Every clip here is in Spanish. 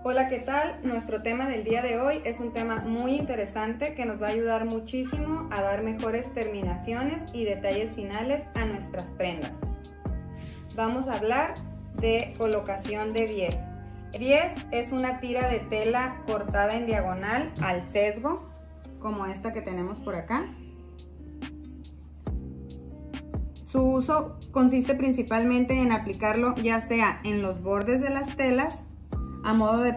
Hola, ¿qué tal? Nuestro tema del día de hoy es un tema muy interesante que nos va a ayudar muchísimo a dar mejores terminaciones y detalles finales a nuestras prendas. Vamos a hablar de colocación de bies. Bies es una tira de tela cortada en diagonal al sesgo, como esta que tenemos por acá. Su uso consiste principalmente en aplicarlo ya sea en los bordes de las telas, a modo de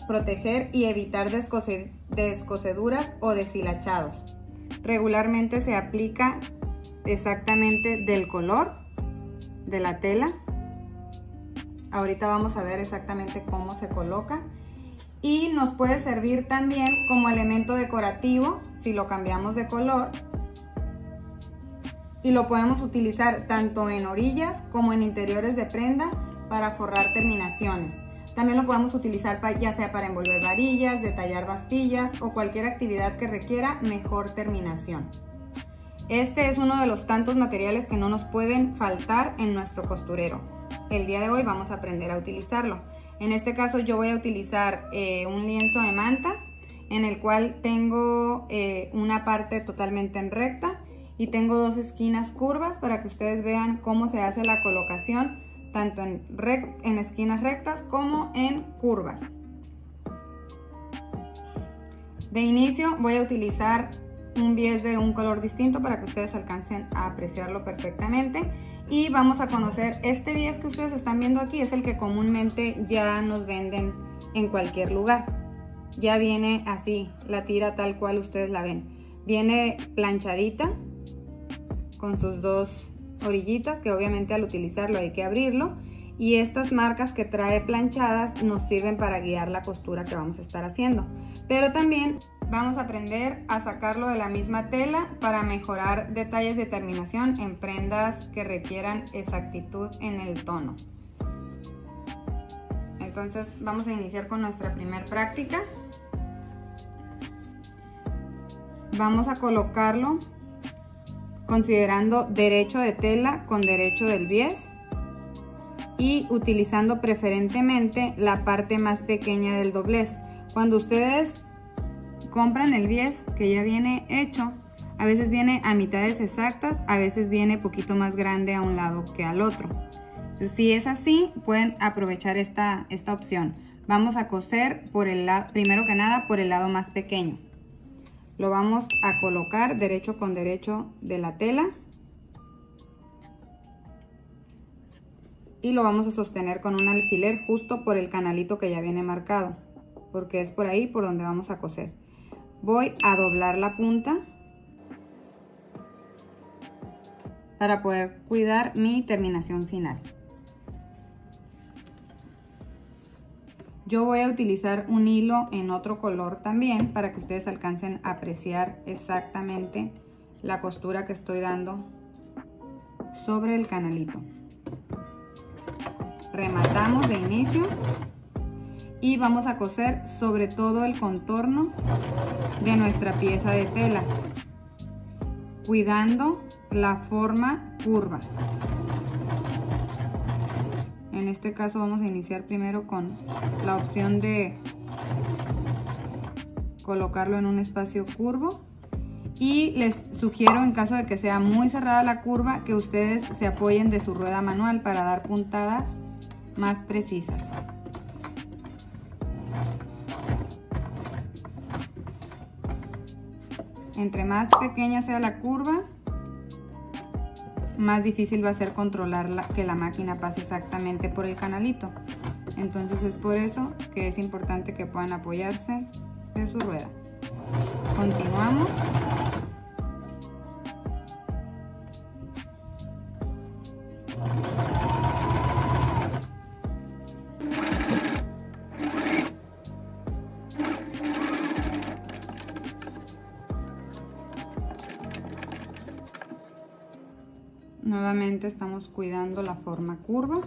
proteger y evitar descoseduras o deshilachados. Regularmente se aplica exactamente del color de la tela. Ahorita vamos a ver exactamente cómo se coloca. Y nos puede servir también como elemento decorativo si lo cambiamos de color. Y lo podemos utilizar tanto en orillas como en interiores de prenda para forrar terminaciones. También lo podemos utilizar ya sea para envolver varillas, detallar bastillas o cualquier actividad que requiera mejor terminación. Este es uno de los tantos materiales que no nos pueden faltar en nuestro costurero. El día de hoy vamos a aprender a utilizarlo. En este caso yo voy a utilizar un lienzo de manta en el cual tengo una parte totalmente en recta y tengo dos esquinas curvas para que ustedes vean cómo se hace la colocación tanto en esquinas rectas como en curvas. De inicio voy a utilizar un bies de un color distinto para que ustedes alcancen a apreciarlo perfectamente. Y vamos a conocer este bies que ustedes están viendo aquí, es el que comúnmente ya nos venden en cualquier lugar. Ya viene así, la tira tal cual ustedes la ven. Viene planchadita con sus dos orillitas, que obviamente al utilizarlo hay que abrirlo, y estas marcas que trae planchadas nos sirven para guiar la costura que vamos a estar haciendo. Pero también vamos a aprender a sacarlo de la misma tela para mejorar detalles de terminación en prendas que requieran exactitud en el tono. Entonces vamos a iniciar con nuestra primera práctica. Vamos a colocarlo considerando derecho de tela con derecho del bies y utilizando preferentemente la parte más pequeña del doblez. Cuando ustedes compran el bies que ya viene hecho, a veces viene a mitades exactas, a veces viene poquito más grande a un lado que al otro. Entonces, si es así, pueden aprovechar esta opción. Vamos a coser primero que nada por el lado más pequeño. Lo vamos a colocar derecho con derecho de la tela y lo vamos a sostener con un alfiler justo por el canalito que ya viene marcado, porque es por ahí por donde vamos a coser. Voy a doblar la punta para poder cuidar mi terminación final. Yo voy a utilizar un hilo en otro color también para que ustedes alcancen a apreciar exactamente la costura que estoy dando sobre el canalito. Rematamos de inicio y vamos a coser sobre todo el contorno de nuestra pieza de tela, cuidando la forma curva. En este caso vamos a iniciar primero con la opción de colocarlo en un espacio curvo y les sugiero, en caso de que sea muy cerrada la curva, que ustedes se apoyen de su rueda manual para dar puntadas más precisas. Entre más pequeña sea la curva, más difícil va a ser controlar que la máquina pase exactamente por el canalito. Entonces es por eso que es importante que puedan apoyarse de su rueda. Continuamos. Nuevamente estamos cuidando la forma curva.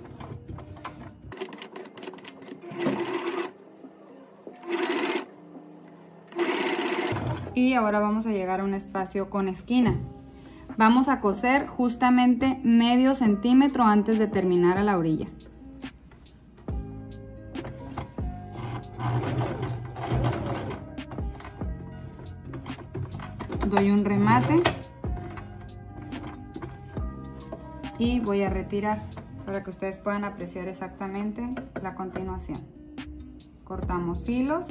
Y ahora vamos a llegar a un espacio con esquina. Vamos a coser justamente medio centímetro antes de terminar a la orilla. doy un remate y voy a retirar para que ustedes puedan apreciar exactamente la continuación. Cortamos hilos.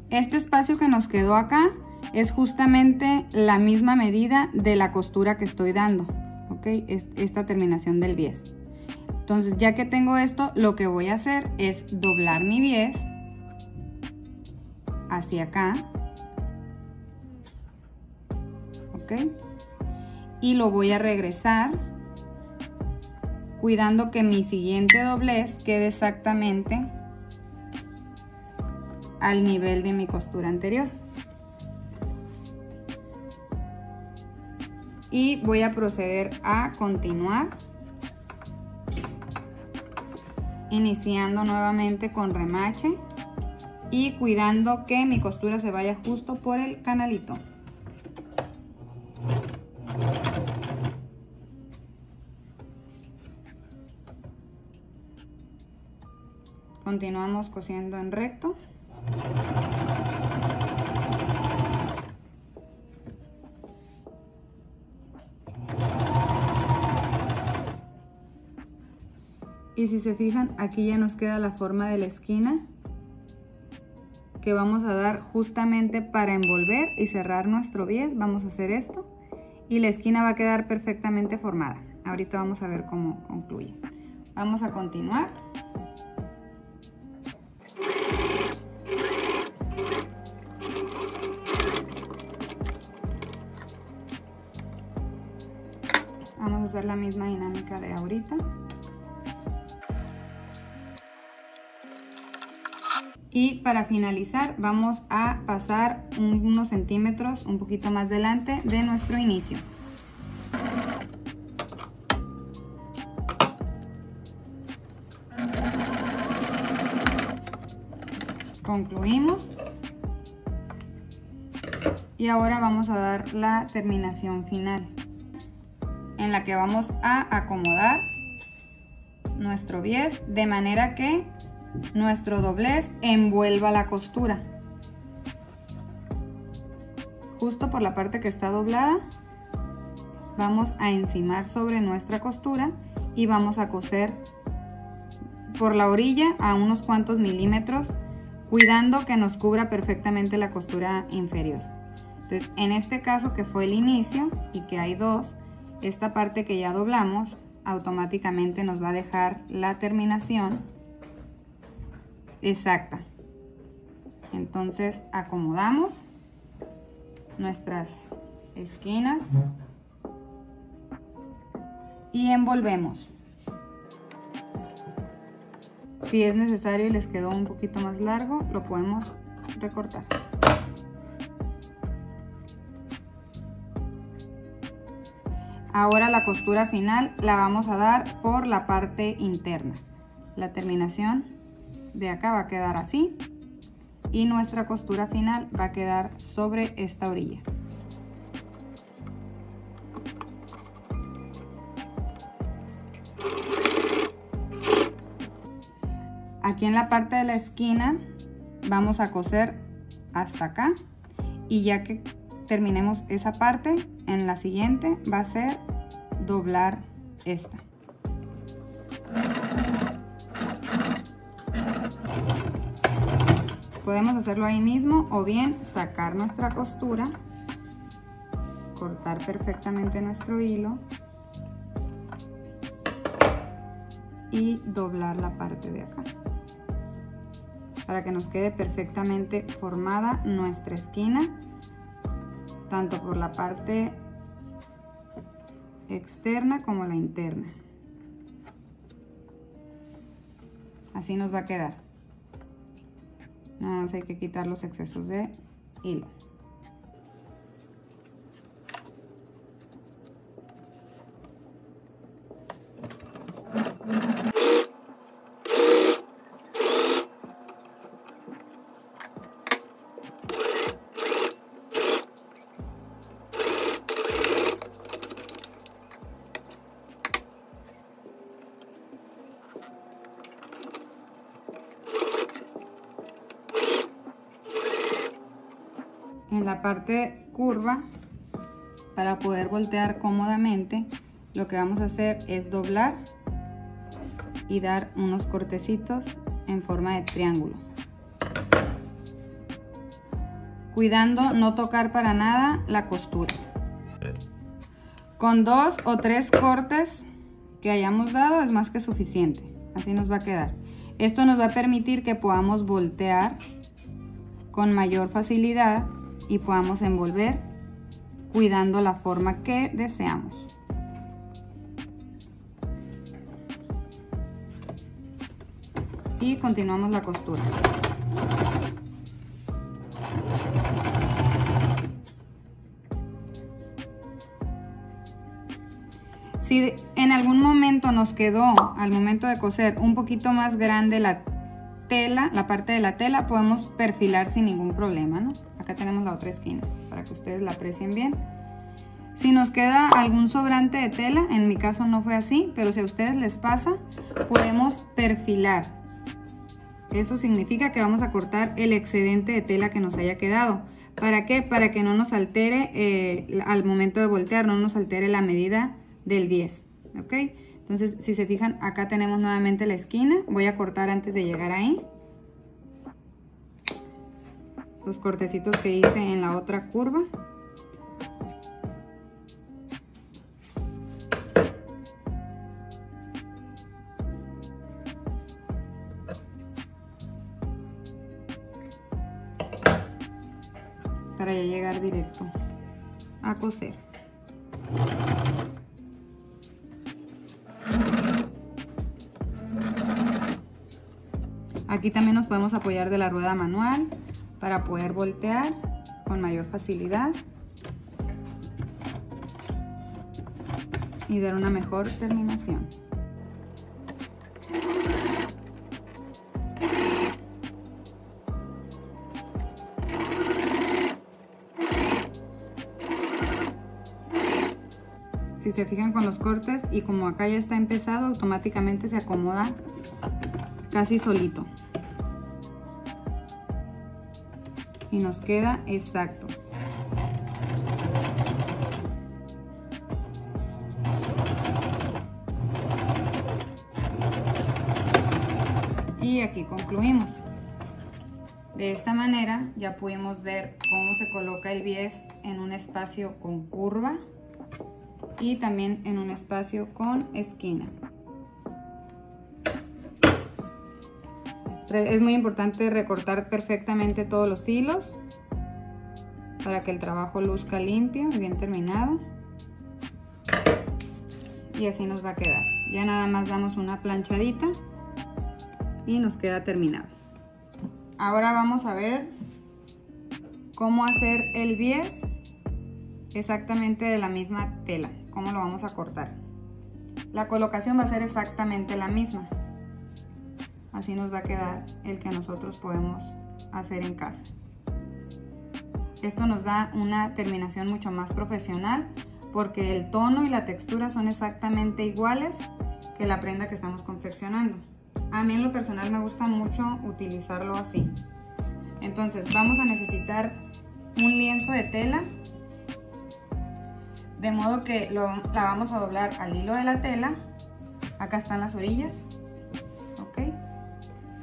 Este espacio que nos quedó acá es justamente la misma medida de la costura que estoy dando, ¿ok? Esta terminación del bies. Entonces, ya que tengo esto, lo que voy a hacer es doblar mi bies hacia acá, ¿ok? Y lo voy a regresar, cuidando que mi siguiente doblez quede exactamente al nivel de mi costura anterior. Y voy a proceder a continuar, iniciando nuevamente con remache y cuidando que mi costura se vaya justo por el canalito. Continuamos cosiendo en recto. Y si se fijan, aquí ya nos queda la forma de la esquina que vamos a dar justamente para envolver y cerrar nuestro bies. Vamos a hacer esto y la esquina va a quedar perfectamente formada. Ahorita vamos a ver cómo concluye. Vamos a continuar. Vamos a hacer la misma dinámica de ahorita. Y para finalizar vamos a pasar unos centímetros un poquito más delante de nuestro inicio. Concluimos. Y ahora vamos a dar la terminación final, en la que vamos a acomodar nuestro bies de manera que nuestro doblez envuelva la costura. Justo por la parte que está doblada vamos a encimar sobre nuestra costura y vamos a coser por la orilla a unos cuantos milímetros, cuidando que nos cubra perfectamente la costura inferior. Entonces, en este caso, que fue el inicio y que hay dos, esta parte que ya doblamos automáticamente nos va a dejar la terminación exacta. Entonces acomodamos nuestras esquinas y envolvemos. Si es necesario y les quedó un poquito más largo, lo podemos recortar. Ahora la costura final la vamos a dar por la parte interna. La terminación de acá va a quedar así y nuestra costura final va a quedar sobre esta orilla. Aquí en la parte de la esquina vamos a coser hasta acá y ya que terminemos esa parte, en la siguiente va a ser doblar esta. Podemos hacerlo ahí mismo o bien sacar nuestra costura, cortar perfectamente nuestro hilo y doblar la parte de acá para que nos quede perfectamente formada nuestra esquina, tanto por la parte externa como la interna. Así nos va a quedar. Nada más hay que quitar los excesos de hilo. En la parte curva, para poder voltear cómodamente, lo que vamos a hacer es doblar y dar unos cortecitos en forma de triángulo, cuidando no tocar para nada la costura. Con 2 o 3 cortes que hayamos dado es más que suficiente, así nos va a quedar. Esto nos va a permitir que podamos voltear con mayor facilidad y podamos envolver cuidando la forma que deseamos. Y continuamos la costura. Si en algún momento nos quedó al momento de coser un poquito más grande la tela, la parte de la tela, podemos perfilar sin ningún problema, ¿no? Acá tenemos la otra esquina para que ustedes la aprecien bien. Si nos queda algún sobrante de tela, en mi caso no fue así, pero si a ustedes les pasa, podemos perfilar. Eso significa que vamos a cortar el excedente de tela que nos haya quedado. ¿Para qué? Para que no nos altere al momento de voltear, no nos altere la medida del bies, ¿ok? Entonces, si se fijan, acá tenemos nuevamente la esquina. Voy a cortar antes de llegar ahí. Los cortecitos que hice en la otra curva. Para ya llegar directo a coser. Aquí también nos podemos apoyar de la rueda manual para poder voltear con mayor facilidad y dar una mejor terminación. Si se fijan con los cortes, y como acá ya está empezado, automáticamente se acomoda casi solito y nos queda exacto. Y aquí concluimos. De esta manera ya pudimos ver cómo se coloca el bies en un espacio con curva y también en un espacio con esquina. Es muy importante recortar perfectamente todos los hilos para que el trabajo luzca limpio y bien terminado. Y así nos va a quedar. Ya nada más damos una planchadita y nos queda terminado. Ahora vamos a ver cómo hacer el bies exactamente de la misma tela. Cómo lo vamos a cortar. La colocación va a ser exactamente la misma. Así nos va a quedar el que nosotros podemos hacer en casa. Esto nos da una terminación mucho más profesional porque el tono y la textura son exactamente iguales que la prenda que estamos confeccionando. A mí en lo personal me gusta mucho utilizarlo así. Entonces vamos a necesitar un lienzo de tela, de modo que la vamos a doblar al hilo de la tela. Acá están las orillas.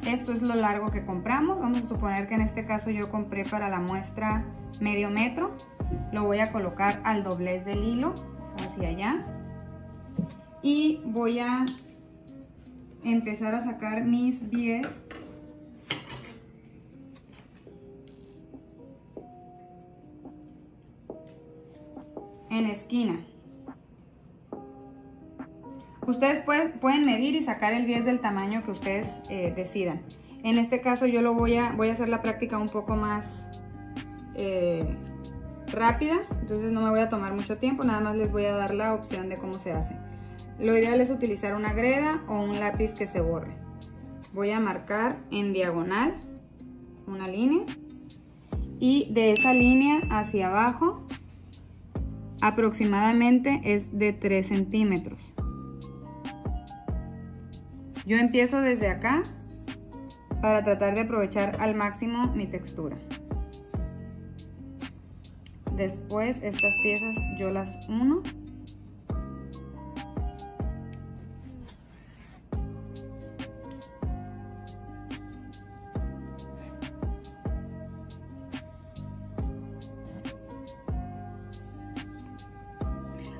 Esto es lo largo que compramos. Vamos a suponer que en este caso yo compré para la muestra medio metro. Lo voy a colocar al doblez del hilo hacia allá. Y voy a empezar a sacar mis bies en esquina. Ustedes pueden medir y sacar el bies del tamaño que ustedes decidan. En este caso yo lo voy a hacer la práctica un poco más rápida, entonces no me voy a tomar mucho tiempo, nada más les voy a dar la opción de cómo se hace. Lo ideal es utilizar una greda o un lápiz que se borre. Voy a marcar en diagonal una línea y de esa línea hacia abajo aproximadamente es de 3 centímetros. Yo empiezo desde acá para tratar de aprovechar al máximo mi textura. Después estas piezas yo las uno.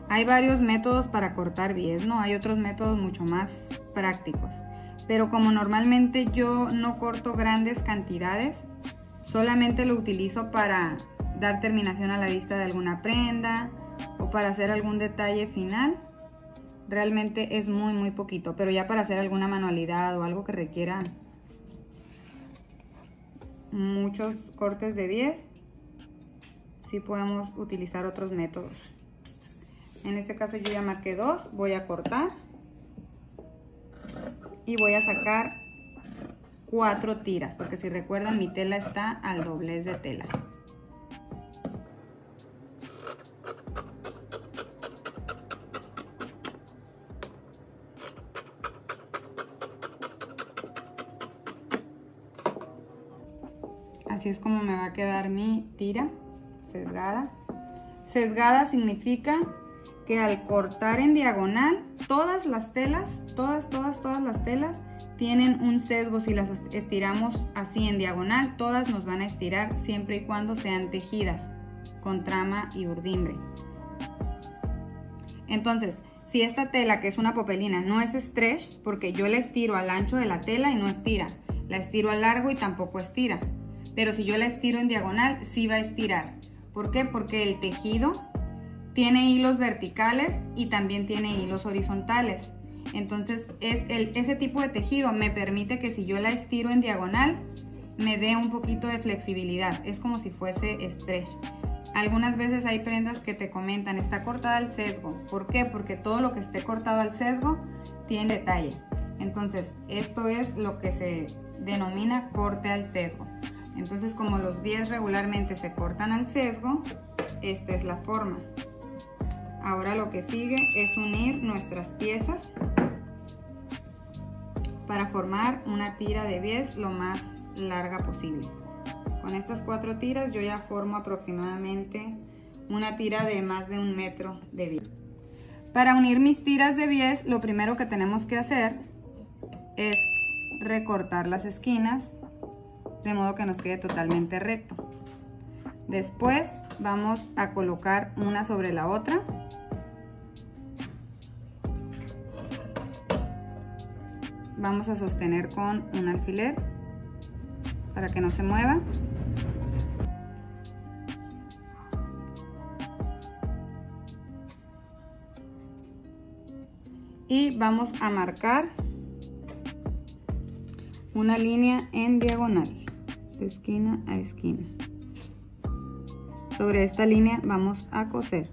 Hay varios métodos para cortar bies, ¿no? Hay otros métodos mucho más prácticos. Pero como normalmente yo no corto grandes cantidades, solamente lo utilizo para dar terminación a la vista de alguna prenda o para hacer algún detalle final. Realmente es muy poquito, pero ya para hacer alguna manualidad o algo que requiera muchos cortes de bies, sí podemos utilizar otros métodos. En este caso yo ya marqué 2, voy a cortar y voy a sacar 4 tiras, porque si recuerdan mi tela está al doblez de tela. Así es como me va a quedar mi tira sesgada. Sesgada significa que al cortar en diagonal, todas las telas, todas las telas tienen un sesgo. Si las estiramos así en diagonal, todas nos van a estirar siempre y cuando sean tejidas con trama y urdimbre. Entonces, si esta tela, que es una popelina, no es stretch, porque yo la estiro al ancho de la tela y no estira, la estiro al largo y tampoco estira. Pero si yo la estiro en diagonal, sí va a estirar. ¿Por qué? Porque el tejido tiene hilos verticales y también tiene hilos horizontales. Entonces ese tipo de tejido me permite que si yo la estiro en diagonal me dé un poquito de flexibilidad. Es como si fuese stretch. Algunas veces hay prendas que te comentan, está cortada al sesgo. ¿Por qué? Porque todo lo que esté cortado al sesgo tiene detalle. Entonces esto es lo que se denomina corte al sesgo. Entonces, como los bies regularmente se cortan al sesgo, esta es la forma. Ahora lo que sigue es unir nuestras piezas para formar una tira de bies lo más larga posible. Con estas 4 tiras yo ya formo aproximadamente una tira de más de 1 metro de bies. Para unir mis tiras de bies, lo primero que tenemos que hacer es recortar las esquinas de modo que nos quede totalmente recto. Después vamos a colocar una sobre la otra. Vamos a sostener con un alfiler para que no se mueva. Y vamos a marcar una línea en diagonal, de esquina a esquina. Sobre esta línea vamos a coser.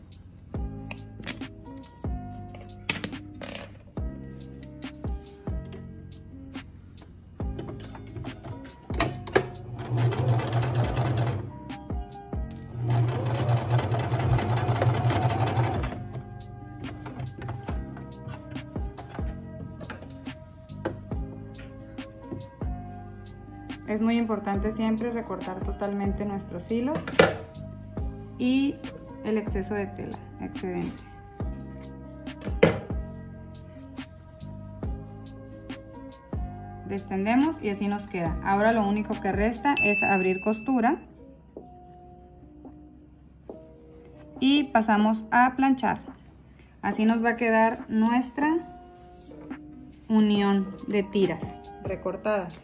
Es muy importante siempre recortar totalmente nuestros hilos y el exceso de tela excedente. Descendemos y así nos queda. Ahora lo único que resta es abrir costura y pasamos a planchar. Así nos va a quedar nuestra unión de tiras recortadas.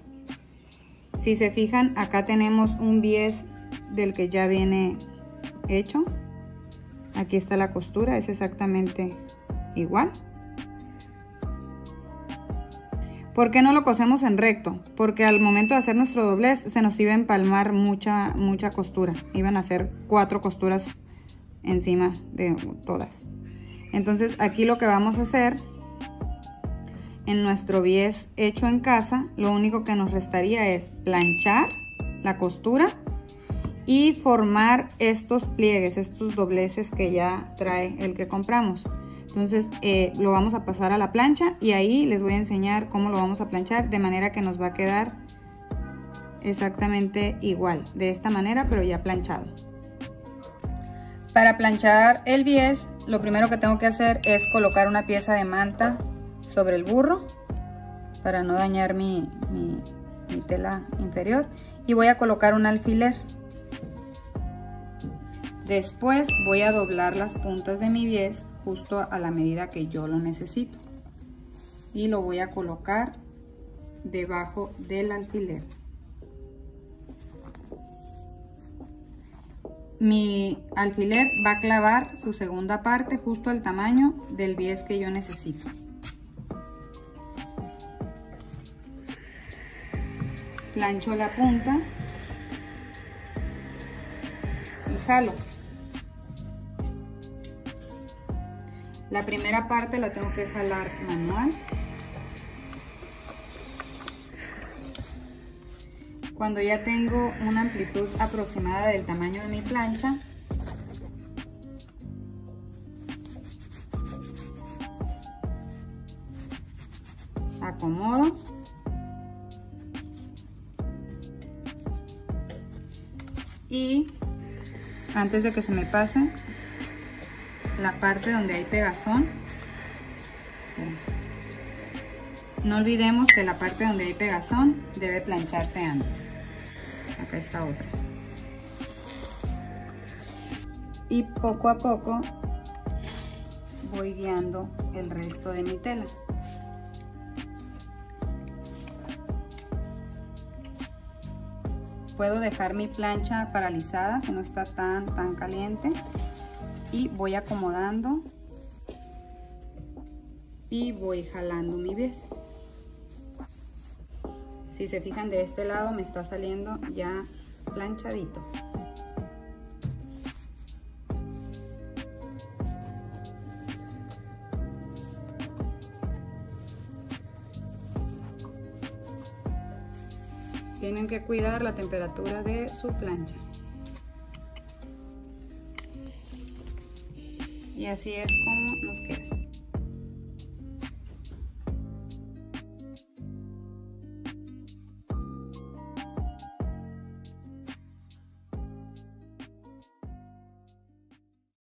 Si se fijan, acá tenemos un bies del que ya viene hecho. Aquí está la costura, es exactamente igual. ¿Por qué no lo cosemos en recto? Porque al momento de hacer nuestro doblez se nos iba a empalmar mucha costura. Iban a hacer 4 costuras encima de todas. Entonces aquí lo que vamos a hacer en nuestro bies hecho en casa, lo único que nos restaría es planchar la costura y formar estos pliegues, estos dobleces que ya trae el que compramos. Entonces lo vamos a pasar a la plancha y ahí les voy a enseñar cómo lo vamos a planchar de manera que nos va a quedar exactamente igual, de esta manera pero ya planchado. Para planchar el bies, lo primero que tengo que hacer es colocar una pieza de manta sobre el burro para no dañar mi tela inferior, y voy a colocar un alfiler. Después voy a doblar las puntas de mi bies justo a la medida que yo lo necesito y lo voy a colocar debajo del alfiler. Mi alfiler va a clavar su segunda parte justo al tamaño del bies que yo necesito. Plancho la punta y jalo. La primera parte la tengo que jalar manual. Cuando ya tengo una amplitud aproximada del tamaño de mi plancha, acomodo y antes de que se me pase la parte donde hay pegazón, no olvidemos que la parte donde hay pegazón debe plancharse antes. Acá está otra. Y poco a poco voy guiando el resto de mi tela. Puedo dejar mi plancha paralizada si no está tan caliente, y voy acomodando y voy jalando mi bies. Si se fijan, de este lado me está saliendo ya planchadito. Tienen que cuidar la temperatura de su plancha. Y así es como nos queda.